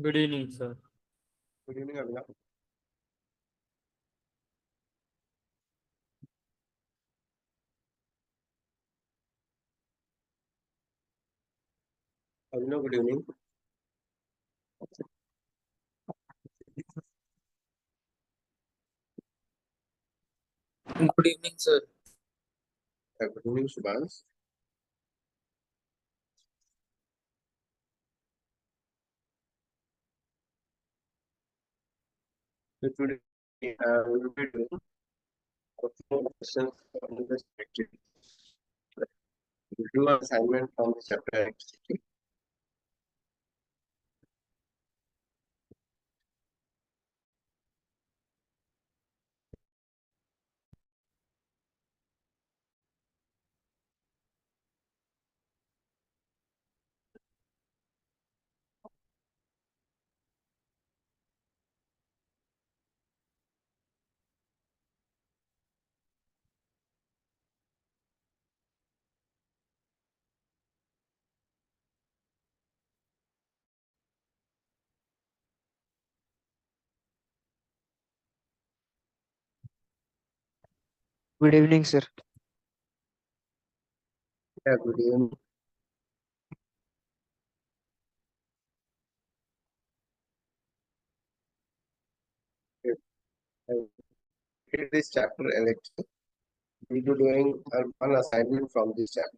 Good evening, sir. Good evening, Abhinav. Abhinav, good evening. Good evening, sir. Good evening, Subhans. So today we will be doing a few questions on this activity. We'll do an assignment from the chapter Electricity. Good evening, sir. Yeah, good evening. In this chapter Electricity, we'll be doing one assignment from this chapter.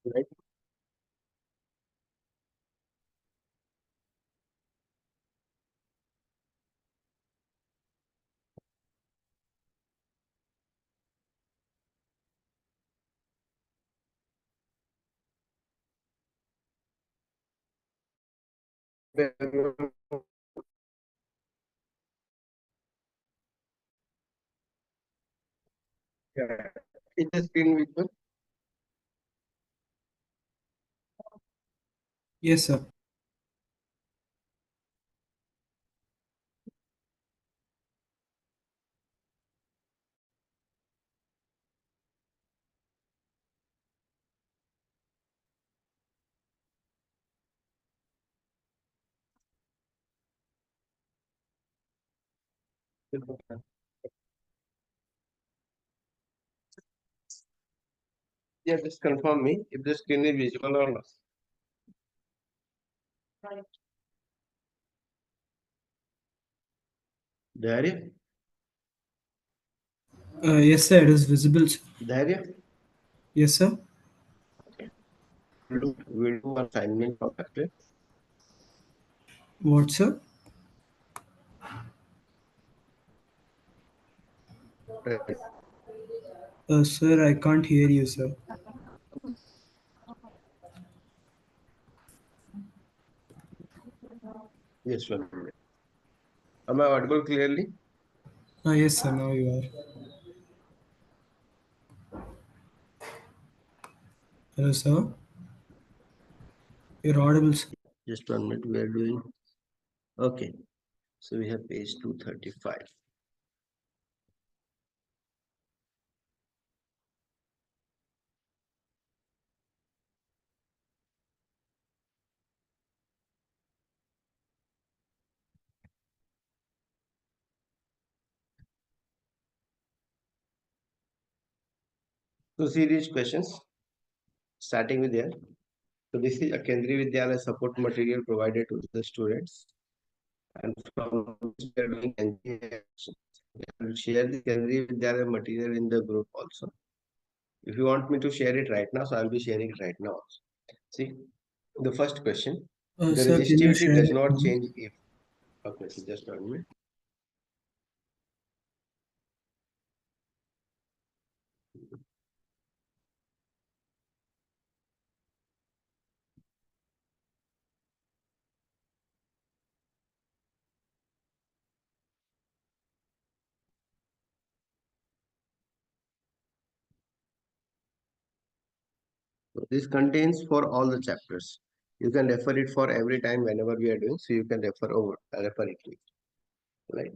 Right? Yeah. It has been with you. Yes, sir. Yeah, just confirm me if the screen is visible or not. Dharya? Yes, sir. It is visible. Dharya? Yes, sir. We'll do one assignment from chapter. What, sir? Sir, I can't hear you, sir. Yes, 1 minute. Am I audible clearly? Yes, sir. Now you are. Hello, sir. You're audible, sir. Just 1 minute. We are doing. Okay. So we have page 235. So see these questions, starting with there. So this is a Kendriya Vidyalaya support material provided to the students. and from which we are doing engineering. I will share the Kendriya Vidyalaya material in the group also. If you want me to share it right now, so I'll be sharing it right now also. See, the first question, the Sir, can you resistivity share does it not now? change if. Okay, so just 1 minute. So this contains for all the chapters. You can refer it for every time whenever we are doing, so you can refer it, right?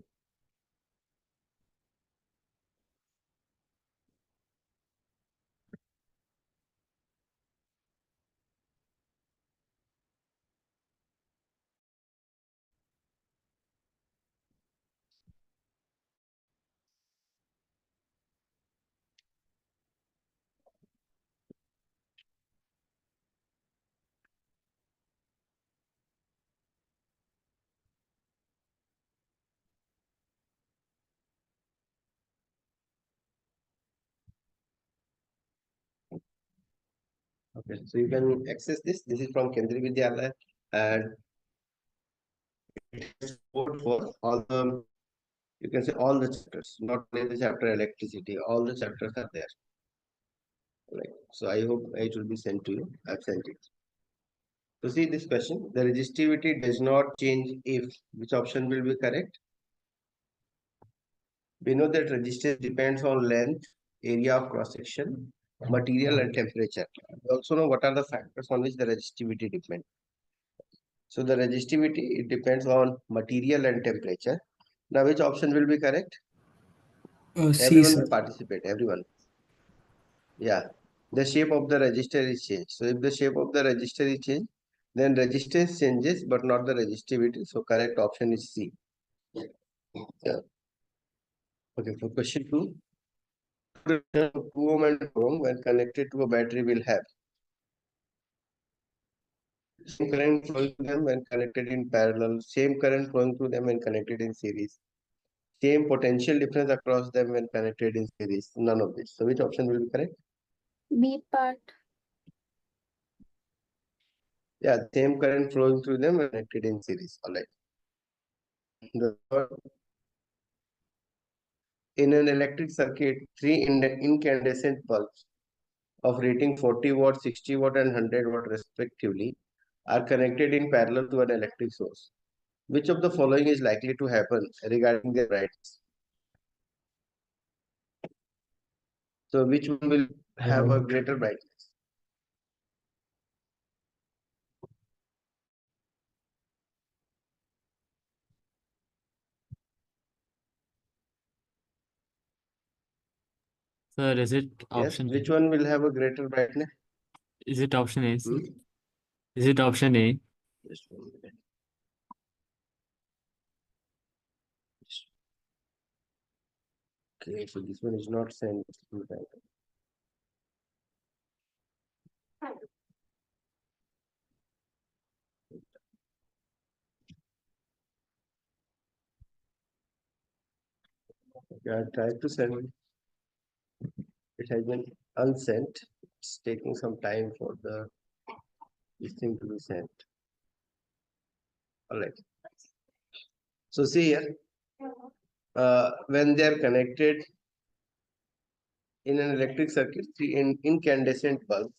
Okay, so you can access this. This is from Kendriya Vidyalaya, and it's code for all the, you can say all the chapters, not only the chapter electricity, all the chapters are there. Right. So I hope it will be sent to you. I've sent it. So see this question, the resistivity does not change if, which option will be correct? We know that resistance depends on length, area of cross section, material and temperature. We also know what are the factors on which the resistivity depends. So the resistivity, it depends on material and temperature. Now which option will be correct? C, Everyone sir. will participate, everyone. Yeah. The shape of the register is changed. So if the shape of the register is changed, then resistance changes, but not the resistivity. So correct option is C. Yeah. Okay, for question 2. 2 ohm and 4 ohm when connected to a battery will have same current flowing to them when connected in parallel, same current flowing through them when connected in series, same potential difference across them when connected in series. None of this. So which option will be correct? B part. Yeah, same current flowing through them when connected in series. All right. The third, in an electric circuit, three incandescent bulbs of rating 40 watt, 60 watt, and 100 watt respectively are connected in parallel to an electric source. Which of the following is likely to happen regarding their brightness? So which one will have a greater brightness? Sir, is it Yes, option? which one will have a greater brightness? Is it option A, sir? Hmm? Is it option A? Just 1 minute. Okay, so this one is not sent. Okay, I tried to send it. It has been unsent. It's taking some time for this thing to be sent. All right. So see here, when they are connected in an electric circuit, three incandescent bulbs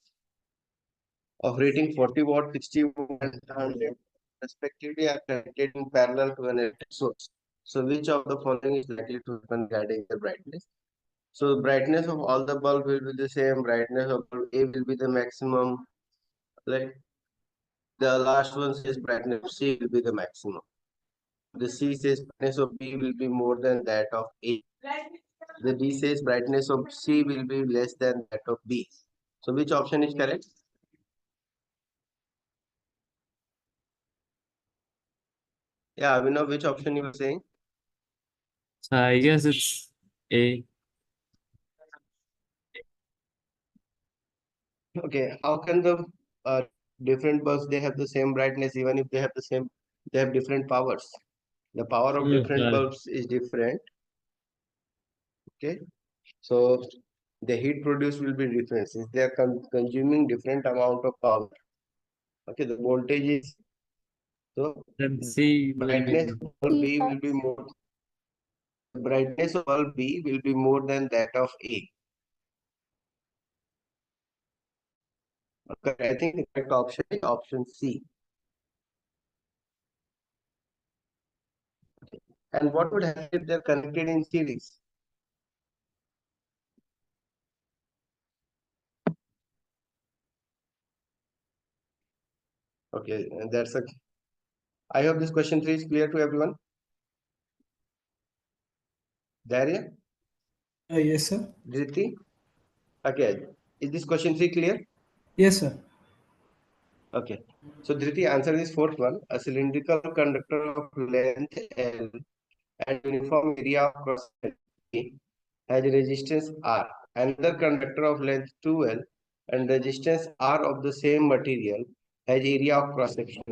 of rating 40 watt, 60 watt, and 100 respectively are connected in parallel to an electric source. So which of the following is likely to happen regarding the brightness? So the brightness of all the bulb will be the same. Brightness of bulb A will be the maximum. Like the last one says brightness of C will be the maximum. The C says brightness of B will be more than that of A. The D says brightness of C will be less than that of B. So which option is correct? Yeah, we know which option you were saying. So I guess it's A. Okay, how can the different bulbs they have the same brightness even if they have the same, they have different powers? The power of Yes, different bulbs is different. Okay, so the heat produced will be different since they are consuming different amount of power. Okay, the voltage is so then C will brightness be of bulb B will be more. The brightness of bulb B will be more than that of A. Okay, I think the correct option is option C. And what would happen if they're connected in series? Okay, and that's a. I hope this question 3 is clear to everyone. Darya, Yes, sir. Dhriti. Okay, is this question 3 clear? Yes, sir. Okay, so Dhriti, answer this fourth one. A cylindrical conductor of length L and uniform area of cross section has resistance R. Another conductor of length 2L and resistance R of the same material has area of cross section.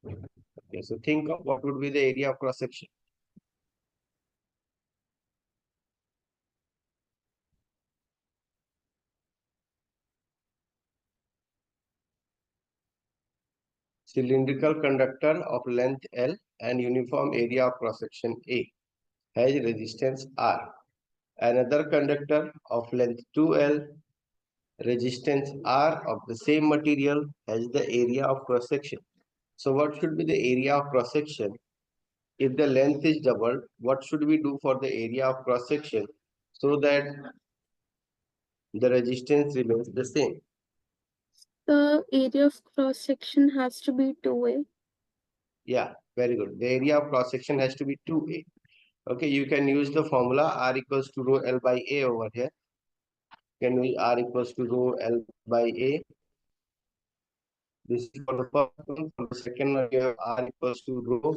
Okay, so think of what would be the area of cross section. Cylindrical conductor of length L and uniform area of cross section A has resistance R. Another conductor of length 2L, resistance R of the same material has the area of cross section. So what should be the area of cross section? If the length is doubled, what should we do for the area of cross section so that the resistance remains the same? The area of cross section has to be 2A. Yeah, very good. The area of cross section has to be 2A. Okay, you can use the formula R equals to rho L by A over here. You can use R equals to rho L by A. This is for the first one. For the second one, you have R equals to rho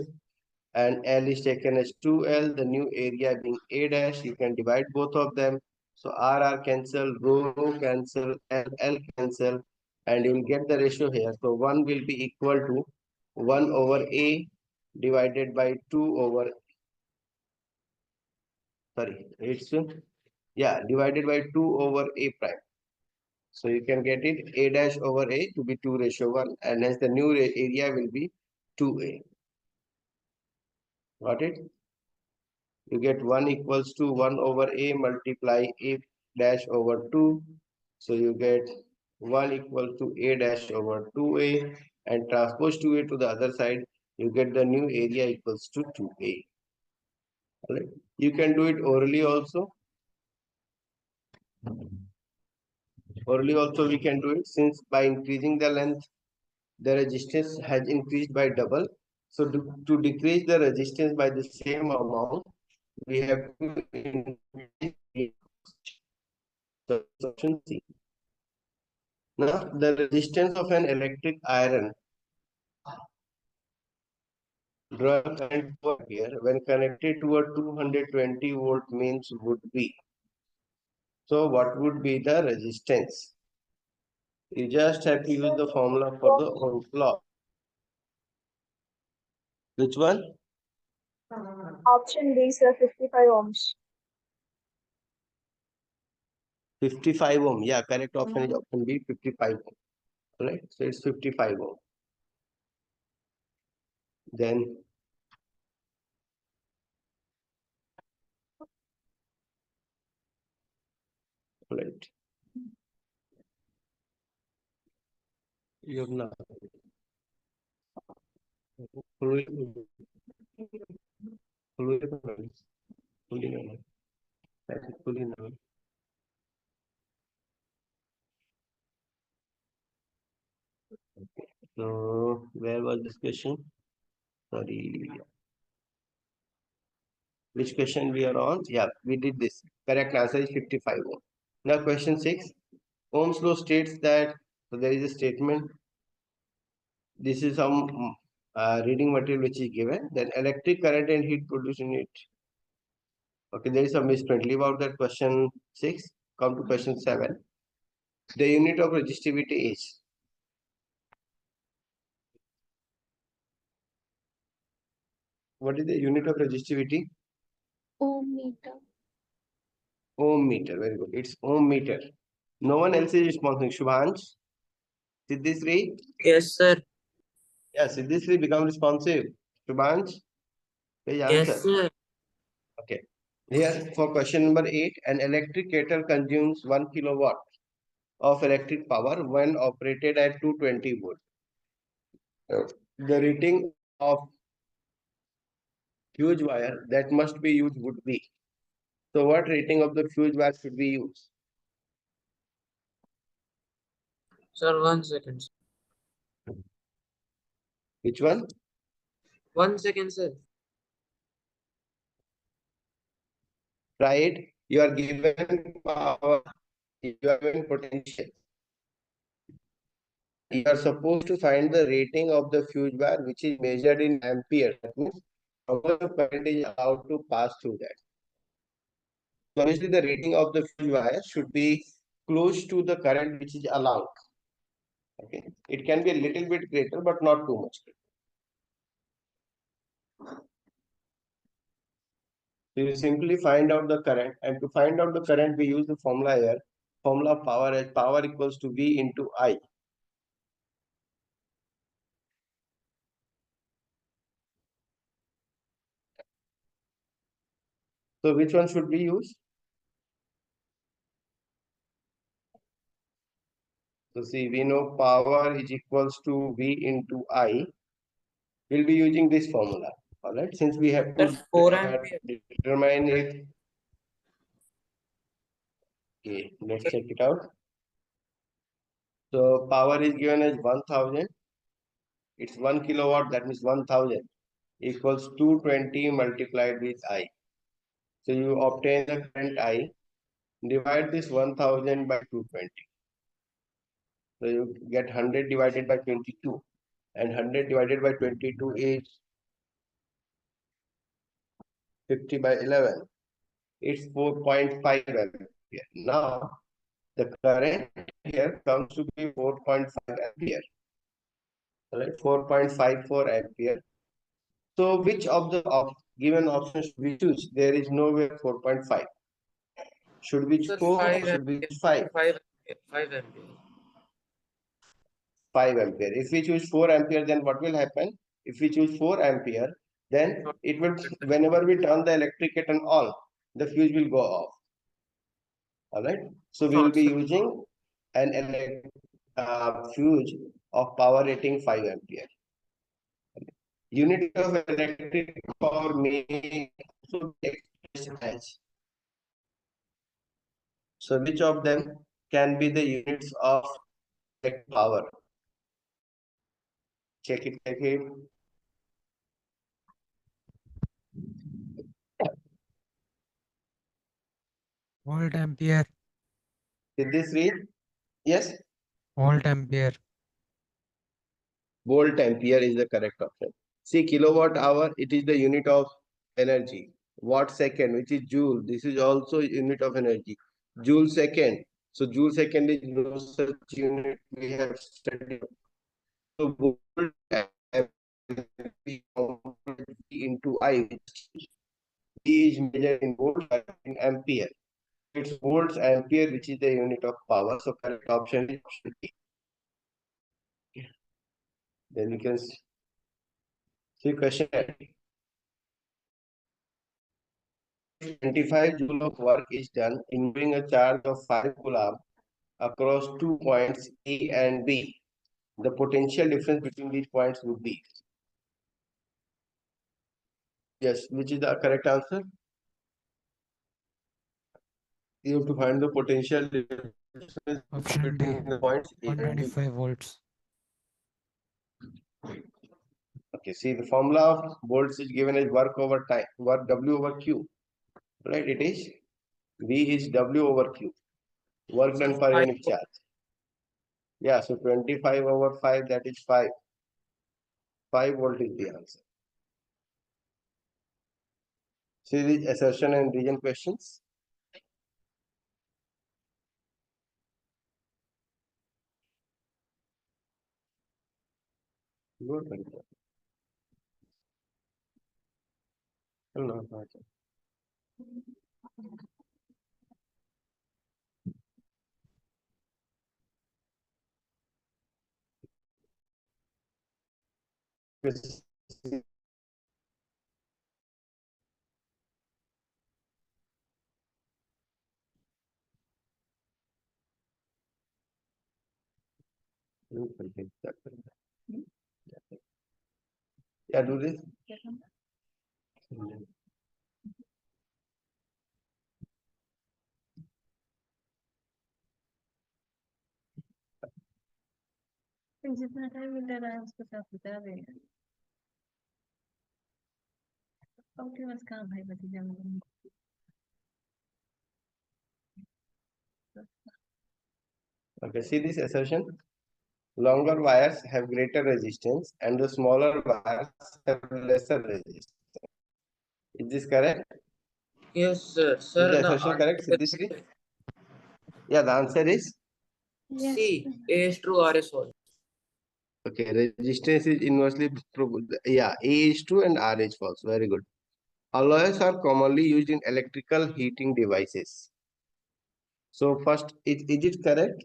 and L is taken as 2L, the new area being A dash. You can divide both of them. So R cancel, rho cancel, L cancel, and you will get the ratio here. So 1 will be equal to 1 over A divided by 2 over, sorry, it's, yeah, divided by 2 over A prime. So you can get it A dash over A to be 2 ratio 1, and hence the new area will be 2A. Got it? You get 1 equals to 1 over A multiply A dash over 2. So you get 1 equal to A dash over 2A, and transpose 2A to the other side. You get the new area equals to 2A. Alright. You can do it orally also. Orally also we can do it, since by increasing the length, the resistance has increased by double. So to decrease the resistance by the same amount, we have to increase the option C. Now, the resistance of an electric iron, draw a current over here, when connected to a 220 volt mains would be. So what would be the resistance? You just have to use the formula for the Ohm's law. Which one? Option B, sir, 55 ohms. 55 ohm. Yeah, correct option is option B, 55 ohm. Right? So it's 55 ohm. Then right. You have not. So where was this question? Sorry. Which question we are on? Yeah, we did this. Correct answer is 55 ohm. Now question 6. Ohm's law states that, so there is a statement. This is some reading material which is given. Then electric current and heat produced in it. Okay, there is a misprint. Leave out that question 6. Come to question 7. The unit of resistivity is. What is the unit of resistivity? Ohm meter. Ohm meter. Very good. It's ohm meter. No one else is responding. Shubhansh, Siddhisri? Yes, sir. Yeah, Siddhisri become responsive. Shubhansh, please answer. Yes, sir. Okay. Here for question number 8, an electric kettle consumes 1 kilowatt of electric power when operated at 220 volt. The rating of fuse wire that must be used would be. So what rating of the fuse wire should we use? Sir, 1 second. Which one? 1 second, sir. Try it. You are given power, you are given potential. You are supposed to find the rating of the fuse wire which is measured in ampere. That means how much of current is allowed to pass through that. So obviously the rating of the fuse wire should be close to the current which is allowed. Okay. It can be a little bit greater but not too much greater. So you simply find out the current, and to find out the current we use the formula here. Formula of power as power equals to V into I. So which one should we use? So see, we know power is equals to V into I. We'll be using this formula. All right, since we have to Sir, 4 ampere. determine it. Okay, let's check it out. So power is given as 1000. It's 1 kilowatt, that means 1000 equals 220 multiplied with I. So you obtain the current I. Divide this 1000 by 220. So you get 100 divided by 22. And 100 divided by 22 is 50 by 11. It's 4.5 ampere. Now, the current here comes to be 4.5 ampere. Right? 4.54 ampere. So, which of the given options should we choose? There is nowhere 4.5. Should we choose Sir, 4 or 5 should we ampere. choose 5? 5 ampere. 5 ampere. 5 ampere. If we choose 4 ampere, then what will happen? If we choose 4 ampere, then it will, whenever we turn the electric current on, the fuse will go off. All right. So we will be using an fuse of power rating 5 ampere. Unit of electric power may also be expressed as. So which of them can be the units of electric power? Check it, check it. Volt ampere. Did this read? Yes. Volt ampere. Volt ampere is the correct option. See, kilowatt hour, it is the unit of energy. Watt second, which is joule, this is also unit of energy. Joule second. So joule second is no such unit we have studied. So volt into I, V is measured in volt in ampere. It's volts ampere, which is the unit of power. So correct option is option B. Then you can see question 25 joule of work is done involving a charge of 5 coulomb across 2 points A and B. The potential difference between these points would be. Yes, which is the correct answer? You have to find the potential difference Option D. between the points A and B. 125 volts. Okay, see the formula of volts is given as work over time, work W over Q. Right, it is V is W over Q. Work done per unit charge. Yeah, so 25 over 5, that is 5. 5 volt is the answer. See the assertion and reason questions. Good. No, okay. Yeah, do this. जितना time मिल रहा है उसके साथ बता रहे हैं आपके पास काम है भतीजा मेरा Okay, see this assertion. Longer wires have greater resistance and the smaller wires have lesser resistance. Is this correct? Yes, sir. Is Sir, the the assertion correct, Siddhishri? answer Yeah, the answer is yes C. A is true, R is false. okay. Resistance is inversely yeah, A is true and R is false. Very good. Alloys are commonly used in electrical heating devices. So first, is it correct?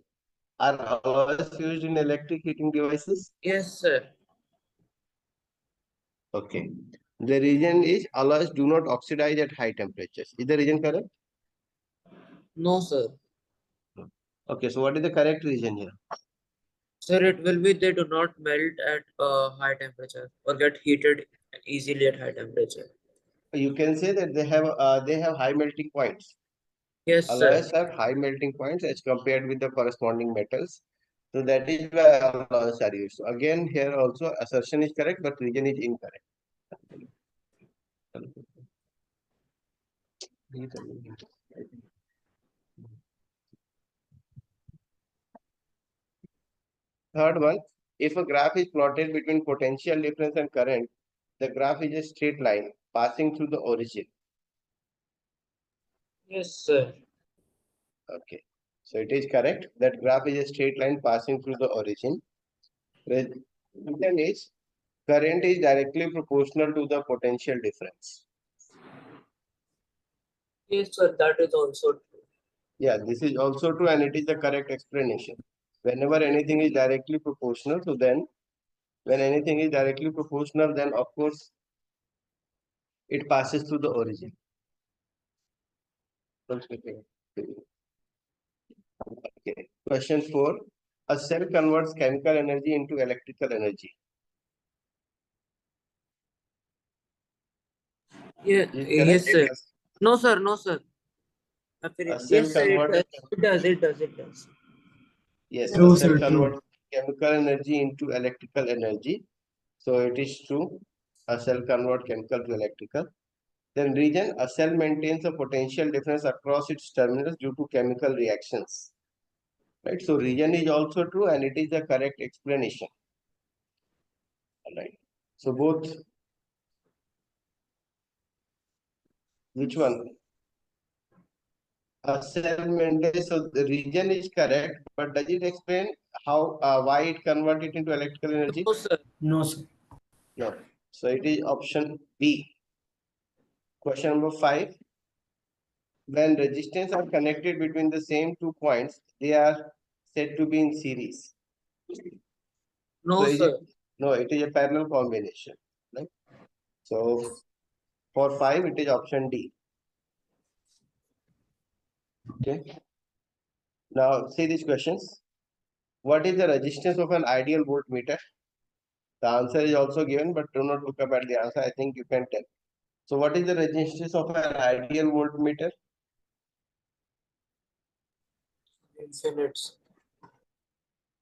Are alloys used in electric heating devices? Yes, sir. Okay. The reason is alloys do not oxidize at high temperatures. Is the reason correct? No, sir. Okay. So what is the correct reason here? Sir, it will be they do not melt at a high temperature or get heated easily at high temperature. You can say that they have high melting points. Yes, sir. Alloys have high melting points as compared with the corresponding metals. So that is why alloys are used. So again, here also assertion is correct, but reason is incorrect. Third one, if a graph is plotted between potential difference and current, the graph is a straight line passing through the origin. Yes, sir. Okay. So it is correct that graph is a straight line passing through the origin. Reason is current is directly proportional to the potential difference. Yes, sir. That is also true. Yeah, this is also true and it is the correct explanation. Whenever anything is directly proportional, so then when anything is directly proportional, then of course it passes through the origin. Okay. Question 4. A cell converts chemical energy into electrical energy. Yeah, Is it yes, correct? sir. No, sir. No, sir. A cell Yes, sir. It does. converts It does. It does. It does. yes, a True, cell sir, converts true. chemical energy into electrical energy. So it is true. A cell converts chemical to electrical. Then reason, a cell maintains a potential difference across its terminals due to chemical reactions. Right. So reason is also true and it is the correct explanation. Right. So both. Which one? A cell maintains. So the reason is correct, but does it explain how why it converts it into electrical energy? No, sir. No, sir. No. So it is option B. Question number 5. When resistance are connected between the same 2 points, they are said to be in series. No, So is sir. it? No, it is a parallel combination. Right? So for 5, it is option D. Okay. Now see these questions. What is the resistance of an ideal voltmeter? The answer is also given, but do not look up at the answer. I think you can tell. So what is the resistance of an ideal voltmeter? Infinite.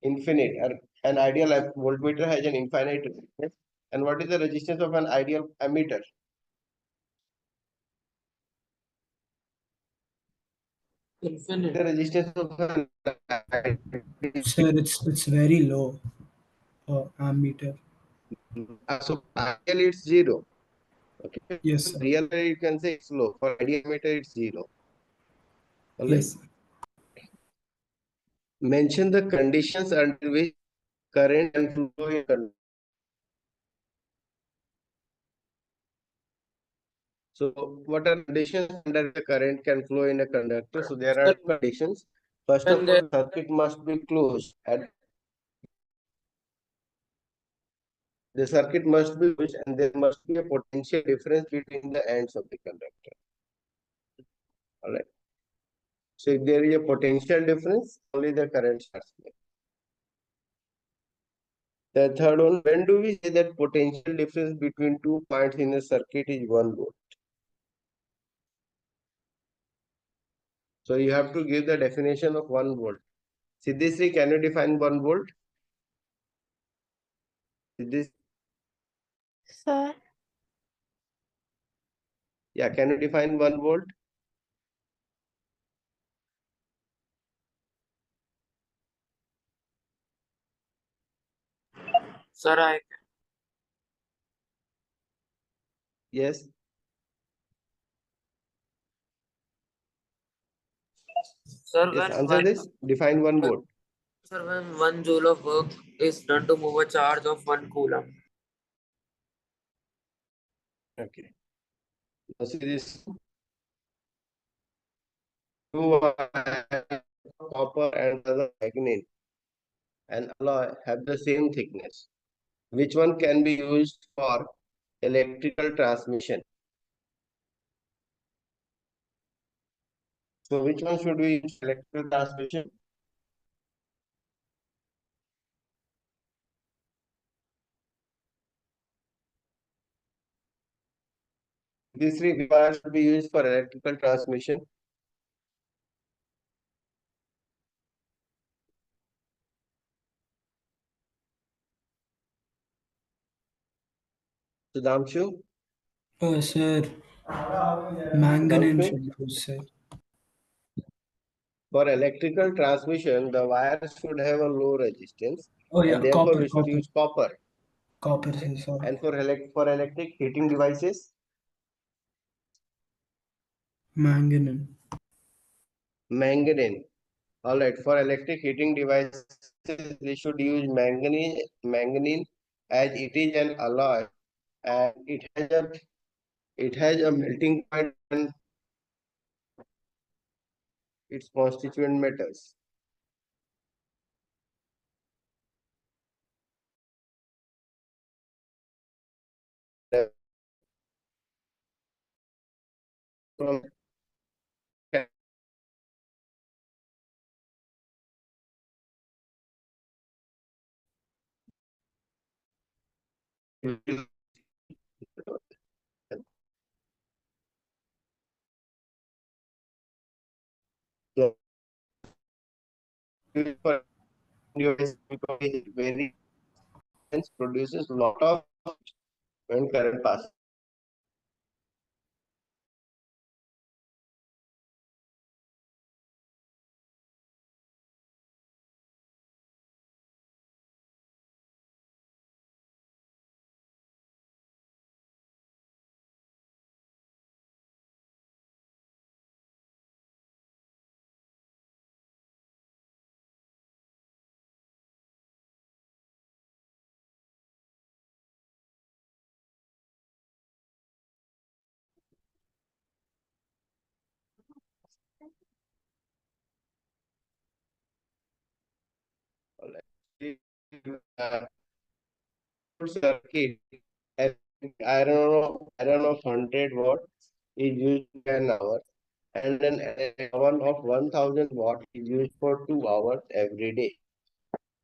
Infinite. An ideal voltmeter has an infinite resistance. And what is the resistance of an ideal ammeter? The Infinite. resistance of an Sir, it's very low. Ammeter. so ideal it's 0. Okay. Yes, sir. Real you can say it's low. For ideal ammeter it's 0. All right. Yes, sir. Mention the conditions under which current and flow in conductor. So what are conditions under the current can flow in a conductor? So there are conditions. First of all, the circuit must be closed and the circuit must be closed and there must be a potential difference between the ends of the conductor. All right. So if there is a potential difference, only the current starts flowing. The third one, when do we say that potential difference between 2 points in a circuit is 1 volt? So you have to give the definition of 1 volt. Siddhisri, can you define 1 volt? Siddhis, Sir, yeah, can you define 1 volt? Sir, Yes. sir, Yes, answer this. Define 1 volt. sir, when 1 joule of work is done to move a charge of 1 coulomb. Okay. Now see this. Two wires, copper and the magnet and alloy have the same thickness. Which one can be used for electrical transmission? So which one should we use for electrical transmission? These three wires should be used for electrical transmission. Sudhamshu, Sir, manganese Sudhamshu, should be used, sir. for electrical transmission, the wires should have a low resistance, Oh yeah, and therefore copper, we should copper, use copper. copper, Okay? sir. Sorry. And for electric heating devices, Manganese. manganese. All right, for electric heating devices, they should use manganese as it is an alloy and it has a melting point and its constituent metals. From so, for device because it very produces a lot of when current passes. All right. Circuit, I don't know, 100 watt is used for an hour, and then one of 1000 watt is used for 2 hours every day.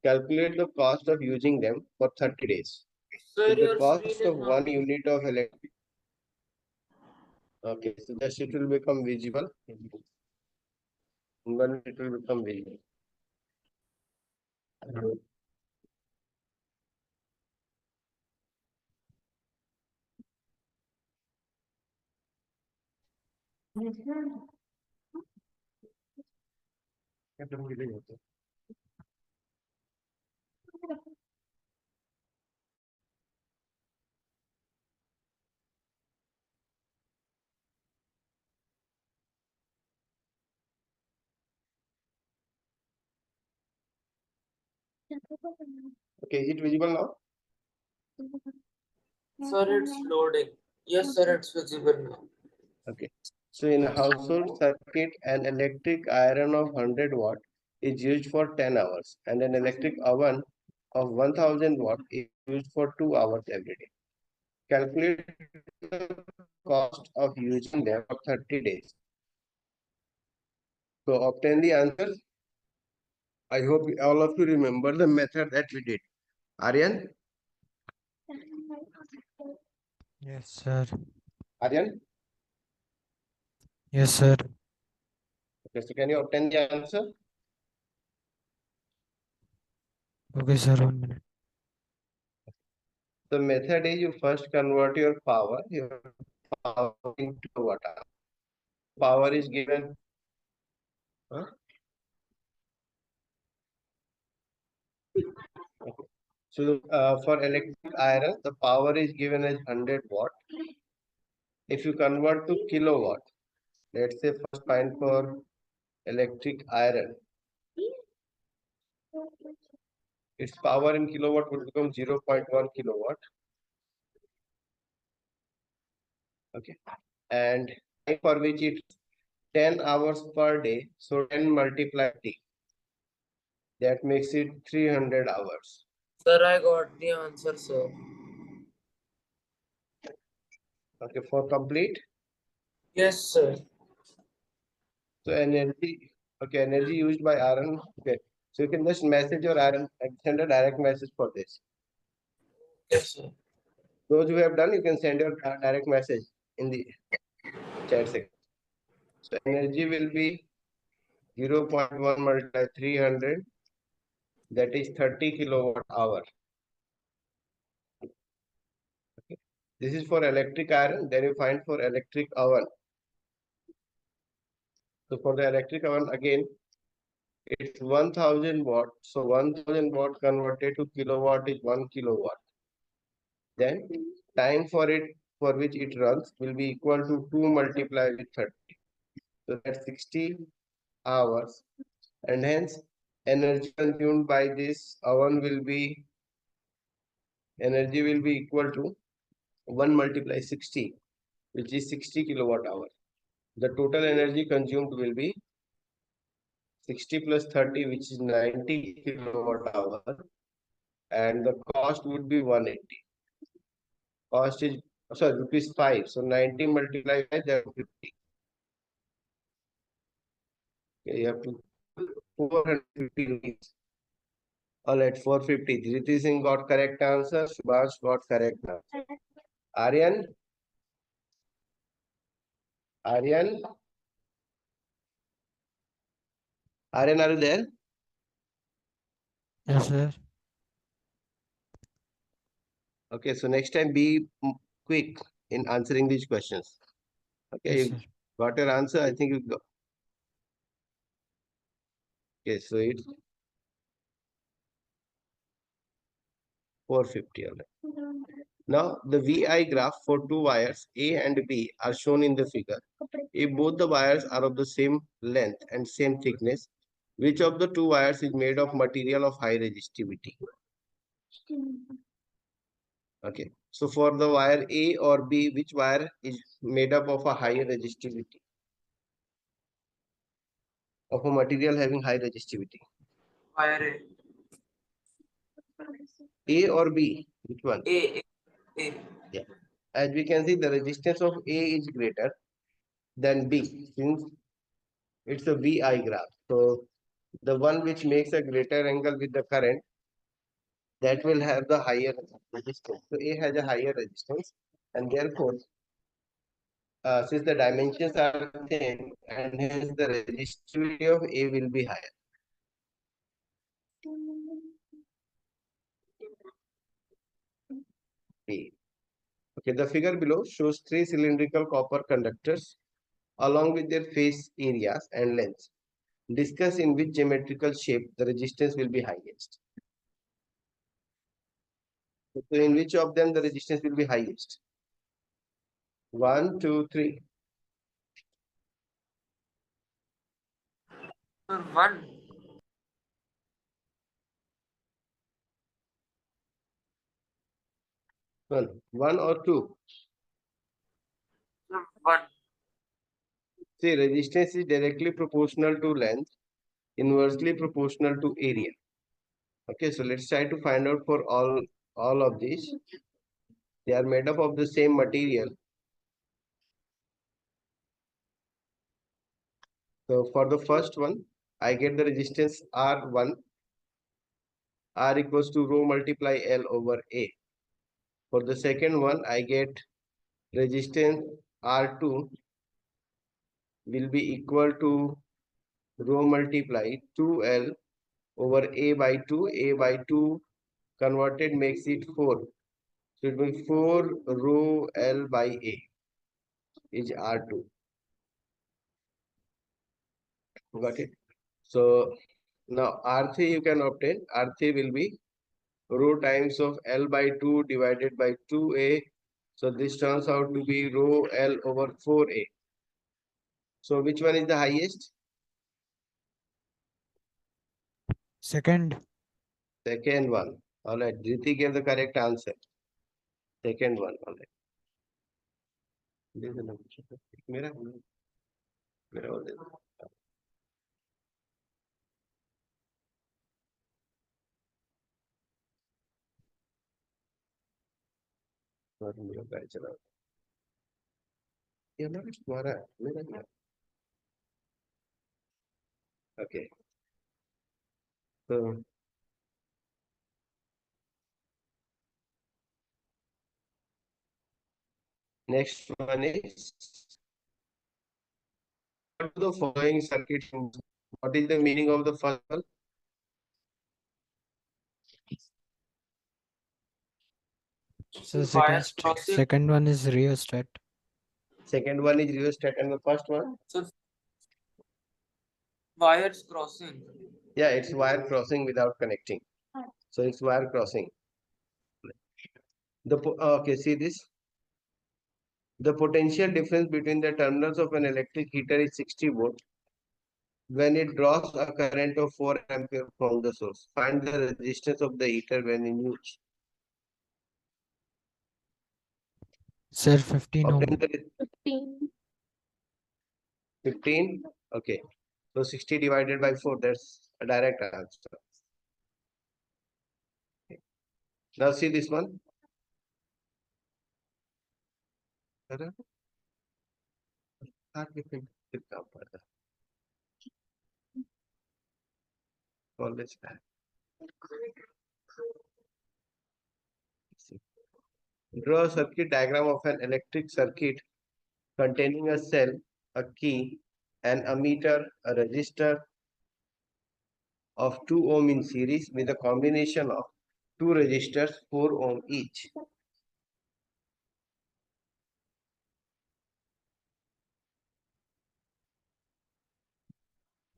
Calculate the cost of using them for 30 days. Sir, If the your screen cost is of not 1 unit of electric, okay, so just it will become visible. Then it will become visible. Okay, is it visible now? Sir, it's loading. Yes, sir, it's visible now. Okay. So in a household circuit, an electric iron of 100 watt is used for 10 hours and an electric oven of 1000 watt is used for 2 hours every day. Calculate the cost of using them for 30 days. So obtain the answer. I hope all of you remember the method that we did. Aryan? Yes, sir. Aryan? Yes, sir. Okay, so can you obtain the answer? Okay, sir. 1 minute. The method is you first convert your power into watt hour. Power is given. Huh? Okay. So for electric iron, the power is given as 100 watt. If you convert to kilowatt, let's say first find for electric iron, its power in kilowatt would become 0.1 kilowatt. Okay, and time for which it 10 hours per day, so 10 multiplied T, that makes it 300 hours. Sir, I got the answer, sir. Okay, for complete. Yes, sir. So energy, okay, energy used by iron. Okay, so you can just message your iron and send a direct message for this. Yes, sir. Those who have done, you can send your direct message in the chat section. So energy will be 0.1 multiplied 300, that is 30 kilowatt hour. Okay. This is for electric iron, then you find for electric oven. So for the electric oven, again, it's 1000 watt. So 1000 watt converted to kilowatt is 1 kilowatt. Then time for it for which it runs will be equal to 2 multiplied with 30. So that's 60 hours. And hence energy consumed by this oven will be equal to 1 multiply 60, which is 60 kilowatt hour. The total energy consumed will be 60 plus 30, which is 90 kilowatt hour, and the cost would be 180. Cost is, sorry, rupees 5. So 90 multiplied by that 50. Okay, you have to 450 rupees. All right, 450. Dhriti Singh got correct answer. Subhash got correct answer. Aryan? Aryan? Aryan, are you there? Yes, sir. Okay, so next time be quick in answering these questions. Okay, Yes, you sir. got your answer. I think you got. Okay, so it's 450. All right. Now the VI graph for two wires A and B are shown in the figure. If both the wires are of the same length and same thickness, which of the two wires is made of material of high resistivity? Okay, so for the wire A or B, which wire is made up of a higher resistivity? Of a material having high resistivity? Fire A or B? Which one? A. A. Yeah. As we can see, the resistance of A is greater than B since it's a VI graph. So the one which makes a greater angle with the current, that will have the higher resistance. So A has a higher resistance, and therefore, since the dimensions are same, and hence the resistivity of A will be higher. B. Okay, the figure below shows three cylindrical copper conductors along with their face areas and lengths. Discuss in which geometrical shape the resistance will be highest. So in which of them the resistance will be highest? 1, 2, 3. Sir, 1. 1 or 2. Sir, 1. See, resistance is directly proportional to length, inversely proportional to area. Okay, so let's try to find out for all of these. They are made up of the same material. So for the first one, I get the resistance R1, R equals to rho multiply L over A. For the second one, I get resistance R2 will be equal to rho multiply 2L over A by 2. A by 2 converted makes it 4. So it will be 4 rho L by A is R2. Got it? So now R3 you can obtain. R3 will be rho times of L by 2 divided by 2A. So this turns out to be rho L over 4A. So which one is the highest? Second. Second one. All right. Dhriti gave the correct answer. Second one. All right. मेरा मेरा बोल दे और मेरा गाय चला ये हमारा तुम्हारा है मेरा नहीं है ओके तो next one is what do the following circuits use? What is the meaning of the first one? So Wires crossing. second one is rheostat. Second one is rheostat and the first one? So wires crossing. Yeah, it's wire crossing without connecting. So it's wire crossing. Okay, see this. The potential difference between the terminals of an electric heater is 60 volt. When it draws a current of 4 ampere from the source, find the resistance of the heater when in use. Sir, 15 ohm. Obtain the 15. 15. Okay. So 60 divided by 4, that's a direct answer. Okay. Now see this one. Always back. Draw a circuit diagram of an electric circuit containing a cell, a key, an ammeter, a resistor of 2 ohm in series with a combination of 2 resistors 4 ohm each.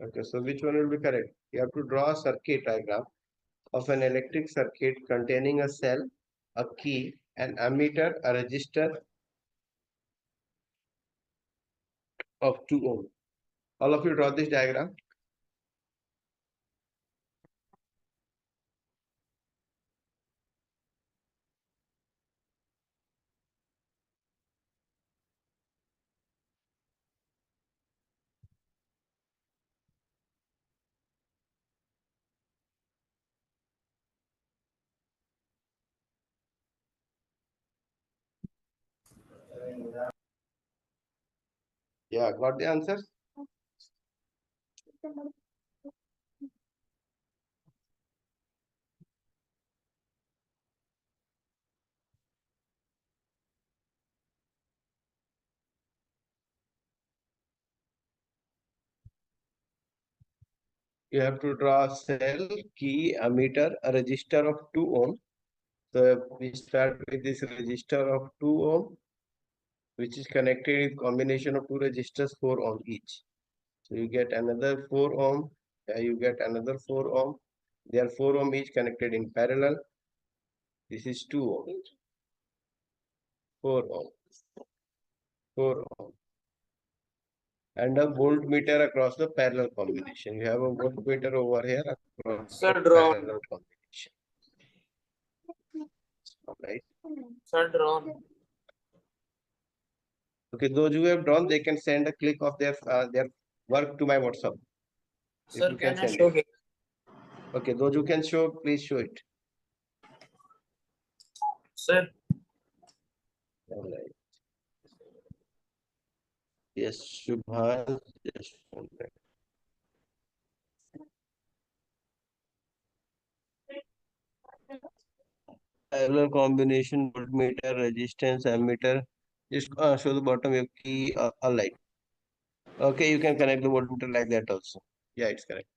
Okay, so which one will be correct? You have to draw a circuit diagram of an electric circuit containing a cell, a key, an ammeter, a resistor of 2 ohm. All of you draw this diagram. Yeah, got the answer? You have to draw a cell, key, ammeter, a resistor of 2 ohm. So we start with this resistor of 2 ohm, which is connected with combination of 2 resistors 4 ohm each. So you get another 4 ohm, you get another 4 ohm. They are 4 ohm each connected in parallel. This is 2 ohm, 4 ohm, 4 ohm. And a voltmeter across the parallel combination. You have a voltmeter over here across the parallel combination. Right. Sir, drawn. Okay, those who have drawn, they can send a click of their work to my WhatsApp. If Sir, you can I send show it. here? Okay, those who can show, please show it. Sir, All right. Yes, Shubha. Yes. Parallel combination voltmeter, resistance, ammeter. Just show the bottom of key. All right. Okay, you can connect the voltmeter like that also. Yeah, it's correct.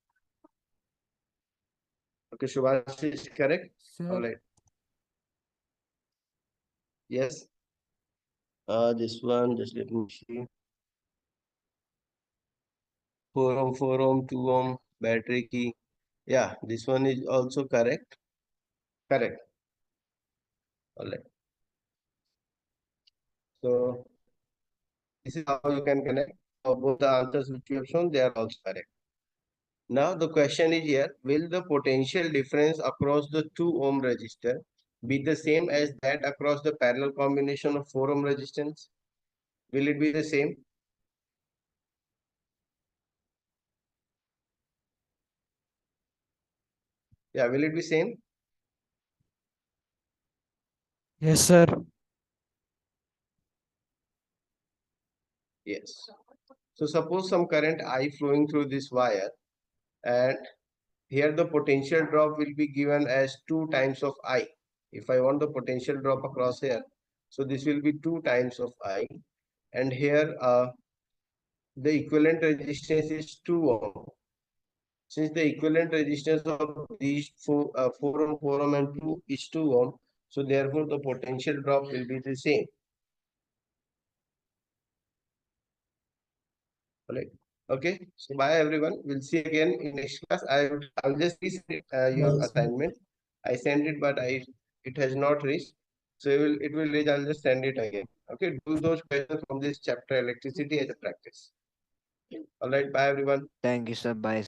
Okay, Shubhash is correct. All Sir, right. Yes. This one, just let me see. 4 ohm, 4 ohm, 2 ohm, battery key. Yeah, this one is also correct. Correct. All right. So this is how you can connect. Both the answers which you have shown, they are also correct. Now the question is here, will the potential difference across the 2 ohm resistor be the same as that across the parallel combination of 4 ohm resistance? Will it be the same? Yeah, will it be same? yes, sir. Yes. So suppose some current I flowing through this wire, and here the potential drop will be given as 2 times of I. If I want the potential drop across here, so this will be 2 times of I, and here the equivalent resistance is 2 ohm. Since the equivalent resistance of these 4 ohm, 4 ohm and 2 is 2 ohm, so therefore the potential drop will be the same. Right. Okay. So bye everyone. We'll see again in next class. I'll just resend your Bye, sir. assignment. I sent it, but it has not reached. So it will reach. I'll just send it again. Okay. Do those questions from this chapter electricity as a practice. All right. Bye everyone. Thank you, sir. Bye.